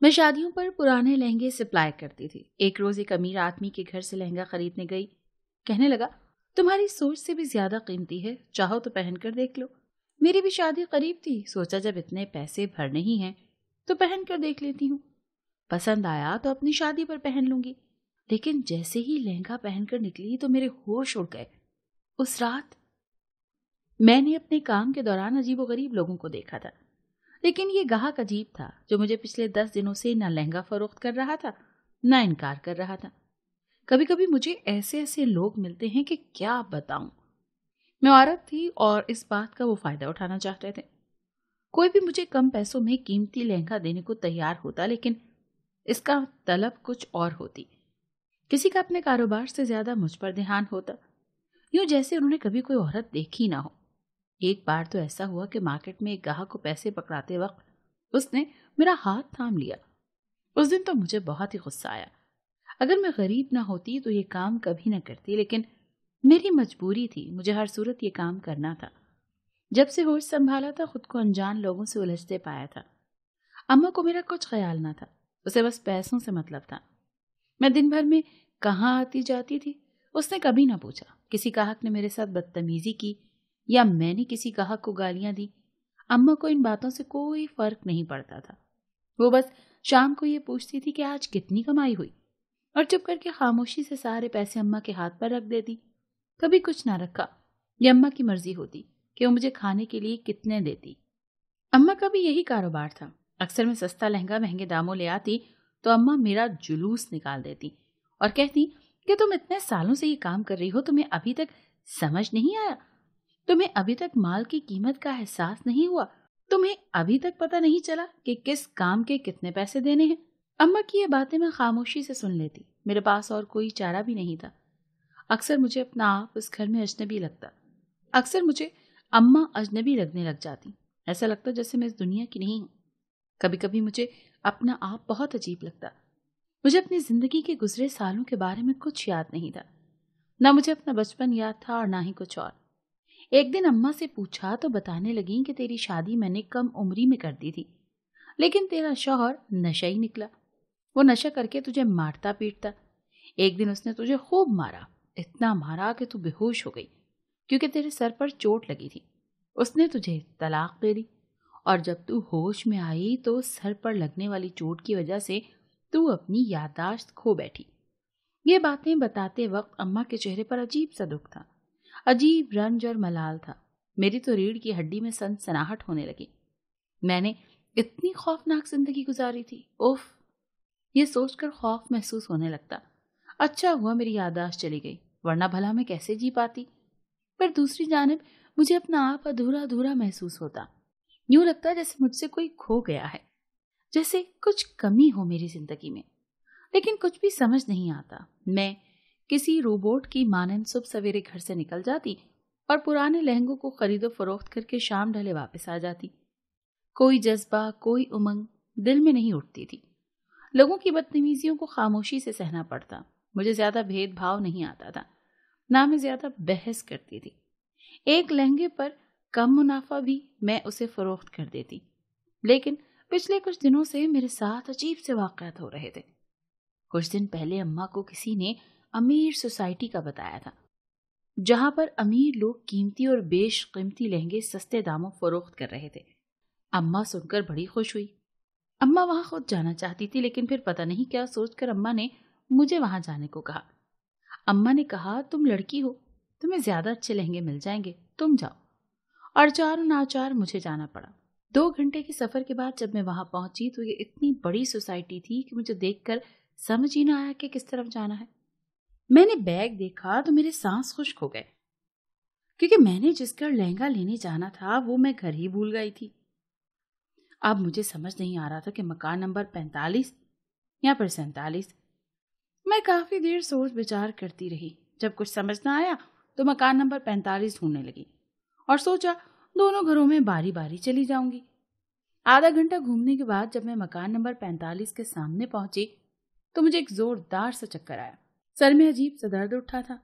میں شادیوں پر پرانے لہنگے سپلائی کرتی تھی۔ ایک روز ایک امیر آدمی کے گھر سے لہنگا خریدنے گئی۔ کہنے لگا، تمہاری سوچ سے بھی زیادہ قیمتی ہے، چاہو تو پہن کر دیکھ لو۔ میری بھی شادی قریب تھی، سوچا جب اتنے پیسے بھرنے ہی ہیں تو پہن کر دیکھ لیتی ہوں، پسند آیا تو اپنی شادی پر پہن لوں گی۔ لیکن جیسے ہی لہنگا پہن کر نکلی تو میرے ہوش اڑ گئے۔ اس رات میں نے اپنے کام کے دوران عجیب و غریب لوگوں کو دیکھا تھا، لیکن یہ گاہک عجیب تھا جو مجھے پچھلے 10 دنوں سے نہ لہنگا فروخت کر رہا تھا نہ انکار کر رہا تھا۔ کبھی کبھی مجھے ایسے لوگ ملتے ہیں کہ کیا بتاؤں۔ میں عورت تھی اور اس بات کا وہ فائدہ اٹھانا چاہتے تھے۔ کوئی بھی مجھے کم پیسوں میں قیمتی لہنگا دینے کو تیار ہوتا، لیکن اس کا طلب کچھ اور ہوتی۔ کسی کا اپنے کاروبار سے زیادہ مجھ پر دھیان ہوتا، یوں جیسے انہوں نے کبھی کوئی عورت دیکھی نہ ہو۔ ایک بار تو ایسا ہوا کہ مارکیٹ میں ایک گاہک کو پیسے پکڑاتے وقت اس نے میرا ہاتھ تھام لیا۔ اس دن تو مجھے بہت ہی غصہ آیا۔ اگر میں غریب نہ ہوتی تو یہ کام کبھی نہ کرتی، لیکن میری مجبوری تھی، مجھے ہر صورت یہ کام کرنا تھا۔ جب سے ہوش سنبھالا تھا خود کو انجان لوگوں سے الجھتے پایا تھا۔ اماں کو میرا کچھ خیال نہ تھا، اسے بس پیسوں سے مطلب تھا۔ میں دن بھر میں کہاں آتی جاتی تھی اس نے کبھی نہ پوچھا۔ کسی گاہک نے میرے ساتھ بدتمیزی کی یا میں نے کسی گاہک کو گالیاں دی، اماں کو ان باتوں سے کوئی فرق نہیں پڑتا تھا۔ وہ بس شام کو یہ پوچھتی تھی کہ آج کتنی کمائی ہوئی، اور چپ کر کے خاموشی سے سارے پیسے اماں کے ہاتھ پر رکھ دیتی۔ کبھی کچھ نہ رکھا، یہ اماں کی مرضی ہوتی کہ وہ مجھے کھانے کے لیے کتنے دیتی۔ اماں کا بھی یہی کاروبار تھا۔ اکثر میں سستا لہنگا مہنگے داموں لے آتی تو اماں میرا جلوس نکال دیتی اور کہتی کہ تم اتنے سالوں سے یہ کام کر رہی ہو، تمہیں ابھی تک سمجھ نہیں آیا؟ تمہیں ابھی تک مال کی قیمت کا احساس نہیں ہوا؟ تمہیں ابھی تک پتہ نہیں چلا کہ کس کام کے کتنے پیسے دینے ہیں؟ اماں کی یہ باتیں میں خاموشی سے سن لیتی۔ میرے پاس اور کوئی چارہ بھی نہیں تھا۔ اکثر مجھے اپنا آپ اس گھر میں اجنبی لگتا، اکثر مجھے اماں اجنبی لگنے لگ جاتی، ایسا لگتا جیسے میں اس دنیا کی نہیں ہوں۔ کبھی کبھی مجھے اپنا آپ بہت عجیب لگتا۔ مجھے اپنی زندگی کے گزرے سالوں کے بارے میں کچھ یاد نہیں تھا، نہ مجھے اپنا بچپن یاد تھا اور نہ ہی کچھ اور۔ ایک دن اماں سے پوچھا تو بتانے لگیں کہ تیری شادی میں نے کم عمری میں کر دی تھی، لیکن تیرا شوہر نشئی نکلا۔ وہ نشہ کر کے تجھے مارتا پیٹتا۔ ایک دن اس نے تجھے خوب مارا، اتنا مارا کہ تو بے ہوش ہو گئی کیونکہ تیرے سر پر چوٹ لگی تھی۔ اس نے تجھے طلاق دے دی، اور جب تو ہوش میں آئی تو سر پر لگنے والی چوٹ کی وجہ سے تو اپنی یادداشت کھو بیٹھی۔ یہ باتیں بتاتے وقت اماں کے چہرے پر عجیب سا دکھ تھا، عجیب رنج اور ملال تھا۔ میری تو ریڑھ کی ہڈی میں سنسناہٹ ہونے لگی۔ میں نے اتنی خوفناک زندگی گزاری تھی، اوف! یہ سوچ کر خوف محسوس ہونے لگتا۔ اچھا ہوا میری یادداشت چلی گئی، ورنہ بھلا میں کیسے جی پاتی؟ پر دوسری جانب مجھے اپنا آپ ادھورا ادھورا محسوس ہوتا، یوں لگتا جیسے مجھ سے کوئی کھو گیا ہے، جیسے کچھ کمی ہو میری زندگی میں۔ لیکن کچھ بھی سمجھ نہیں آتا۔ میں کسی روبوٹ کی مانند صبح سویرے گھر سے نکل جاتی اور پرانے لہنگوں کو خرید و فروخت کر کے شام ڈھلے واپس آ جاتی۔ کوئی جذبہ، کوئی امنگ دل میں نہیں اٹھتی تھی۔ لوگوں کی بدتمیزیوں کو خاموشی سے سہنا پڑتا۔ مجھے زیادہ بھید بھاؤ نہیں آتا تھا، نہ میں زیادہ بحث کرتی تھی۔ ایک لہنگے پر کم منافع بھی میں اسے فروخت کر دیتی۔ لیکن پچھلے کچھ دنوں سے میرے ساتھ عجیب سے واقعات ہو رہے تھے۔ کچھ دن پہلے اماں کو کسی نے امیر سوسائٹی کا بتایا تھا، جہاں پر امیر لوگ قیمتی اور بیش قیمتی لہنگے سستے داموں فروخت کر رہے تھے۔ اماں سن کر بڑی خوش ہوئی۔ اماں وہاں خود جانا چاہتی تھی، لیکن پھر پتہ نہیں کیا سوچ کر اماں نے مجھے وہاں جانے کو کہا۔ اماں نے کہا، تم لڑکی ہو، تمہیں زیادہ اچھے لہنگے مل جائیں گے، تم جاؤ۔ اور چار ناچار مجھے جانا پڑا۔ 2 گھنٹے کے سفر کے بعد جب میں وہاں پہنچی تو یہ اتنی بڑی سوسائٹی تھی کہ مجھے دیکھ کر سمجھ ہی نہ آیا کہ کس طرف جانا ہے۔ میں نے بیگ دیکھا تو میرے سانس خشک ہو گئے، کیونکہ میں نے جس گھر لہنگا لینے جانا تھا وہ میں گھر ہی بھول گئی تھی۔ اب مجھے سمجھ نہیں آ رہا تھا کہ مکان نمبر 45 یا پھر 47۔ میں کافی دیر سوچ بچار کرتی رہی۔ جب کچھ سمجھ نہ آیا تو مکان نمبر 45 ڈھونڈنے لگی اور سوچا دونوں گھروں میں باری باری چلی جاؤں گی۔ آدھا گھنٹہ گھومنے کے بعد جب میں مکان نمبر 45 کے سامنے پہنچی تو مجھے ایک زوردار سا چکر آیا۔ سر میں عجیب سا درد اٹھا تھا۔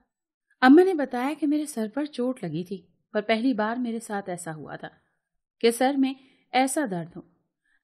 اماں نے بتایا کہ میرے سر پر چوٹ لگی تھی، پر پہلی بار میرے ساتھ ایسا ہوا تھا کہ سر میں ایسا درد ہو۔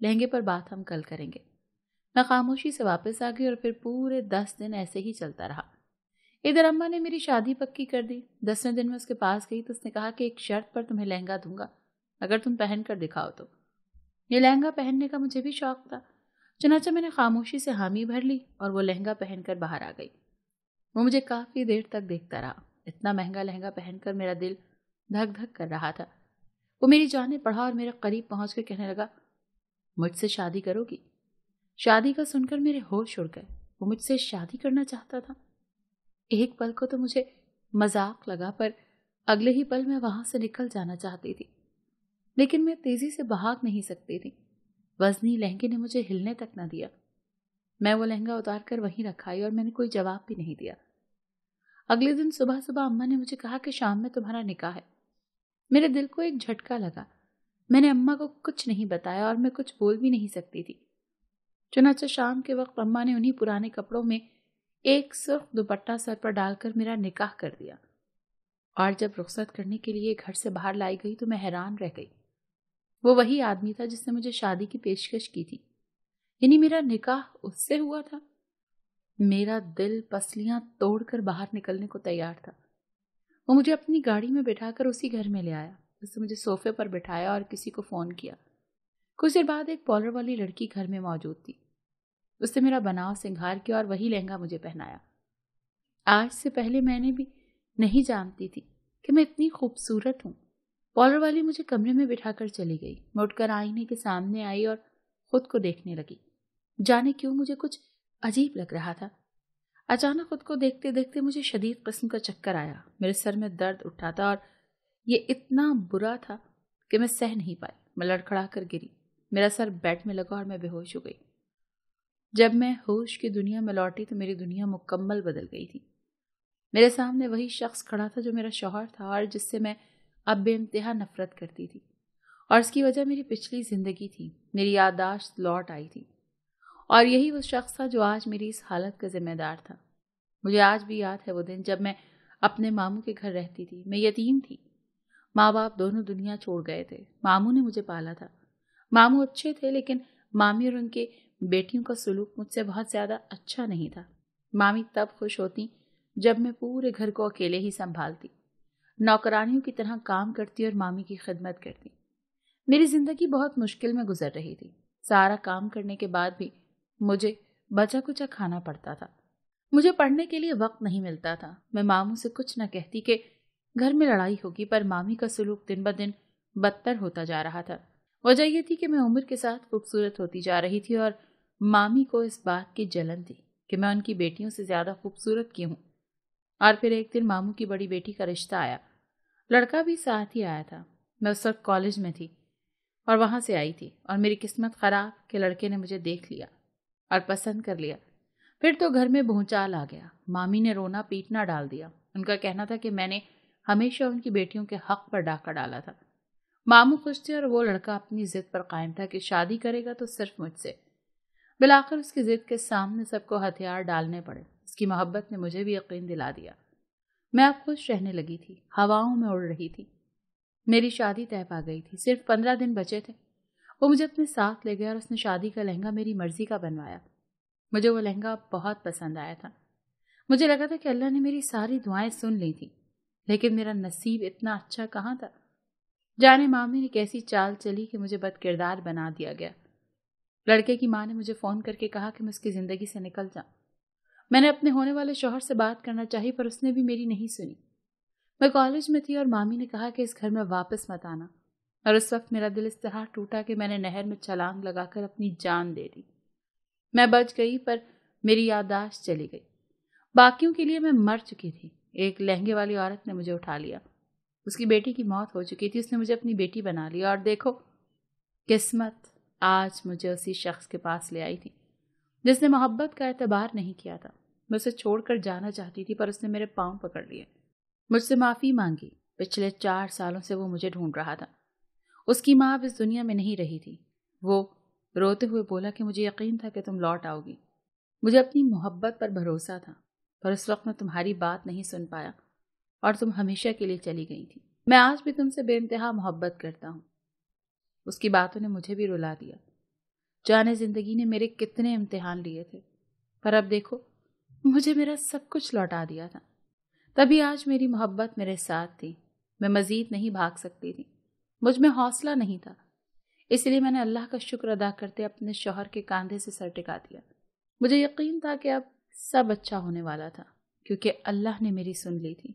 لہنگے پر بات ہم کل کریں گے۔ میں خاموشی سے واپس آ گئی اور پھر پورے 10 دن ایسے ہی چلتا رہا۔ ادھر اماں نے میری شادی پکی کر دی۔ 10ویں دن میں اس کے پاس گئی تو اس نے کہا کہ ایک شرط پر تمہیں لہنگا دوں گا اگر تم پہن کر دکھاؤ تو۔ یہ لہنگا پہننے کا مجھے بھی شوق تھا، چنانچہ میں نے خاموشی سے حامی بھر لی اور وہ لہنگا پہن کر باہر آ گئی۔ وہ مجھے کافی دیر تک دیکھتا رہا۔ اتنا مہنگا لہنگا پہن کر میرا دل دھک دھک کر رہا تھا۔ وہ میری جانب بڑھا اور میرے قریب پہنچ کر کہنے لگا، مجھ سے شادی کرو گی؟ شادی کا سن کر میرے ہوش اڑ گئے۔ وہ مجھ سے شادی کرنا چاہتا تھا؟ ایک پل کو تو مجھے مذاق لگا، پر اگلے ہی پل میں وہاں سے نکل جانا چاہتی تھی، لیکن میں تیزی سے بھاگ نہیں سکتی تھی۔ وزنی لہنگے نے مجھے ہلنے تک نہ دیا۔ میں وہ لہنگا اتار کر وہیں رکھائی اور میں نے کوئی جواب بھی نہیں دیا۔ اگلے دن صبح صبح اماں نے مجھے کہا کہ شام میں تمہارا نکاح ہے۔ میرے دل کو ایک جھٹکا لگا۔ میں نے اماں کو کچھ نہیں بتایا اور میں کچھ بول بھی نہیں سکتی تھی۔ چنانچہ شام کے وقت اماں نے انہی پرانے کپڑوں میں ایک سرخ دوپٹہ سر پر ڈال کر میرا نکاح کر دیا، اور جب رخصت کرنے کے لیے گھر سے باہر لائی گئی تو میں حیران رہ گئی۔ وہ وہی آدمی تھا جس نے مجھے شادی کی پیشکش کی تھی، یعنی میرا نکاح اس سے ہوا تھا۔ میرا دل پسلیاں توڑ کر باہر نکلنے کو تیار تھا۔ وہ مجھے اپنی گاڑی میں بٹھا کر اسی گھر میں لے آیا۔ اس نے مجھے صوفے پر بٹھایا اور کسی کو فون کیا۔ کچھ دیر بعد ایک پارلر والی لڑکی گھر میں موجود تھی۔ اس نے میرا بناؤ سنگھار کیا اور وہی لہنگا مجھے پہنایا۔ آج سے پہلے میں نے بھی نہیں جانتی تھی کہ میں اتنی خوبصورت ہوں۔ پارلر والی مجھے کمرے میں بٹھا کر چلی گئی۔ میں اٹھ کر آئینے کے سامنے آئی اور خود کو دیکھنے لگی۔ جانے کیوں مجھے کچھ عجیب لگ رہا تھا۔ اچانک خود کو دیکھتے دیکھتے مجھے شدید قسم کا چکر آیا۔ میرے سر میں درد اٹھا تھا اور یہ اتنا برا تھا کہ میں سہ نہیں پائی۔ میں لڑکھڑا کر گری۔ میرا سر بیڈ میں لگا اور میں بے ہوش ہو گئی۔ جب میں ہوش کی دنیا میں لوٹی تو میری دنیا مکمل بدل گئی تھی۔ میرے سامنے وہی شخص کھڑا تھا جو میرا شوہر تھا اور جس سے میں اب بے انتہا نفرت کرتی تھی، اور اس کی وجہ میری پچھلی زندگی تھی۔ میری یادداشت لوٹ آئی تھی، اور یہی وہ شخص تھا جو آج میری اس حالت کا ذمہ دار تھا۔ مجھے آج بھی یاد ہے وہ دن جب میں اپنے ماموں کے گھر رہتی تھی۔ میں یتیم تھی۔ ماں باپ دونوں دنیا چھوڑ گئے تھے۔ ماموں نے مجھے پالا تھا۔ ماموں اچھے تھے، لیکن مامی اور ان کے بیٹیوں کا سلوک مجھ سے بہت زیادہ اچھا نہیں تھا۔ مامی تب خوش ہوتی جب میں پورے گھر کو اکیلے ہی سنبھالتی، نوکرانیوں کی طرح کام کرتی اور مامی کی خدمت کرتی۔ میری زندگی بہت مشکل میں گزر رہی تھی۔ سارا کام کرنے کے بعد بھی مجھے بچا کچا کھانا پڑتا تھا۔ مجھے پڑھنے کے لیے وقت نہیں ملتا تھا۔ میں ماموں سے کچھ نہ کہتی کہ گھر میں لڑائی ہوگی، پر مامی کا سلوک دن بدن بدتر ہوتا جا رہا تھا۔ وجہ یہ تھی کہ میں عمر کے ساتھ خوبصورت ہوتی جا رہی تھی اور مامی کو اس بات کی جلن تھی کہ میں ان کی بیٹیوں سے زیادہ خوبصورت کیوں ہوں۔ اور پھر ایک دن ماموں کی بڑی بیٹی کا رشتہ آیا۔ لڑکا بھی ساتھ ہی آیا تھا۔ میں اس وقت کالج میں تھی اور وہاں سے آئی تھی، اور میری قسمت خراب کہ لڑکے نے مجھے دیکھ لیا اور پسند کر لیا۔ پھر تو گھر میں بھونچال آ گیا۔ مامی نے رونا پیٹنا ڈال دیا۔ ان کا کہنا تھا کہ میں نے ہمیشہ ان کی بیٹیوں کے حق پر ڈاکہ ڈالا تھا۔ ماموں خوش تھے اور وہ لڑکا اپنی ضد پر قائم تھا کہ شادی کرے گا تو صرف مجھ سے۔ بالآخر اس کی ضد کے سامنے سب کو ہتھیار ڈالنے پڑے۔ اس کی محبت نے مجھے بھی یقین دلا دیا۔ میں اب خوش رہنے لگی تھی، ہواؤں میں اڑ رہی تھی۔ میری شادی طے پا گئی تھی، صرف 15 دن بچے تھے۔ وہ مجھے اپنے ساتھ لے گیا اور اس نے شادی کا لہنگا میری مرضی کا بنوایا۔ مجھے وہ لہنگا بہت پسند آیا تھا۔ مجھے لگا تھا کہ اللہ نے میری ساری دعائیں سن لی تھی، لیکن میرا نصیب اتنا اچھا کہاں تھا۔ جانے مامی نے کیسی چال چلی کہ مجھے بد کردار بنا دیا گیا۔ لڑکے کی ماں نے مجھے فون کر کے کہا کہ میں اس کی زندگی سے نکل جاؤں۔ میں نے اپنے ہونے والے شوہر سے بات کرنا چاہی، پر اس نے بھی میری نہیں سنی۔ میں کالج میں تھی اور مامی نے کہا کہ اس گھر میں واپس مت آنا، اور اس وقت میرا دل اس طرح ٹوٹا کہ میں نے نہر میں چھلانگ لگا کر اپنی جان دے دی۔ میں بچ گئی، پر میری یادداشت چلی گئی۔ باقیوں کے لیے میں مر چکی تھی۔ ایک لہنگے والی عورت نے مجھے اٹھا لیا۔ اس کی بیٹی کی موت ہو چکی تھی۔ اس نے مجھے اپنی بیٹی بنا لیا، اور دیکھو قسمت آج مجھے اسی شخص کے پاس لے آئی تھی جس نے محبت کا اعتبار نہیں کیا تھا۔ میں اسے چھوڑ کر جانا چاہتی تھی، پر اس نے میرے پاؤں پکڑ لیے، مجھ سے معافی مانگی۔ پچھلے 4 سالوں سے وہ مجھے ڈھونڈ رہا تھا۔ اس کی ماں اب اس دنیا میں نہیں رہی تھی۔ وہ روتے ہوئے بولا کہ مجھے یقین تھا کہ تم لوٹ آؤ گی۔ مجھے اپنی محبت پر بھروسہ تھا، پر اس وقت میں تمہاری بات نہیں سن پایا اور تم ہمیشہ کے لیے چلی گئی تھی۔ میں آج بھی تم سے بے انتہا محبت کرتا ہوں۔ اس کی باتوں نے مجھے بھی رلا دیا۔ جانے زندگی نے میرے کتنے امتحان لیے تھے، پر اب دیکھو مجھے میرا سب کچھ لوٹا دیا تھا۔ تبھی آج میری محبت میرے ساتھ تھی، میں مزید نہیں بھاگ سکتی تھی، مجھ میں حوصلہ نہیں تھا، اس لیے میں نے اللہ کا شکر ادا کرتے اپنے شوہر کے کاندھے سے سر ٹکا دیا۔ مجھے یقین تھا کہ اب سب اچھا ہونے والا تھا، کیونکہ اللہ نے میری سن لی تھی۔